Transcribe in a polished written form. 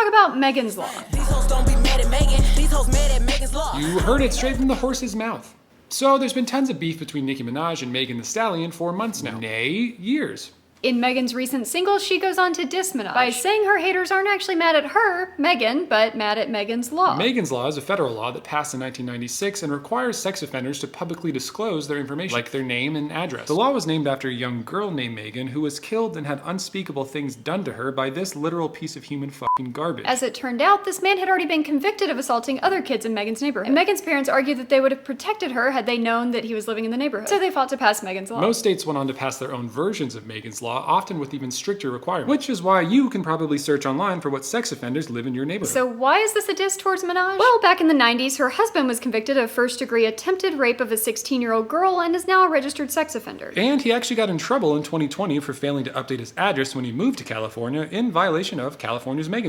talk about Megan's Law. These hoes don't be mad at Megan. These hoes mad at Megan's Law. You heard it straight from the horse's mouth. So there's been tons of beef between Nicki Minaj and Megan Thee Stallion for months now. Nay, years. In Megan's recent single, she goes on to diss Minaj by saying her haters aren't actually mad at her, Megan, but mad at Megan's Law. Megan's Law is a federal law that passed in 1996 and requires sex offenders to publicly disclose their information, like their name and address. The law was named after a young girl named Megan who was killed and had unspeakable things done to her by this literal piece of human fucking garbage. As it turned out, this man had already been convicted of assaulting other kids in Megan's neighborhood. And Megan's parents argued that they would have protected her had they known that he was living in the neighborhood. So they fought to pass Megan's Law. Most states went on to pass their own versions of Megan's Law, often with even stricter requirements, which is why you can probably search online for what sex offenders live in your neighborhood. So why is this a diss towards Minaj? Well, back in the 90s, her husband was convicted of first-degree attempted rape of a 16-year-old girl and is now a registered sex offender. And he actually got in trouble in 2020 for failing to update his address when he moved to California in violation of California's Megan's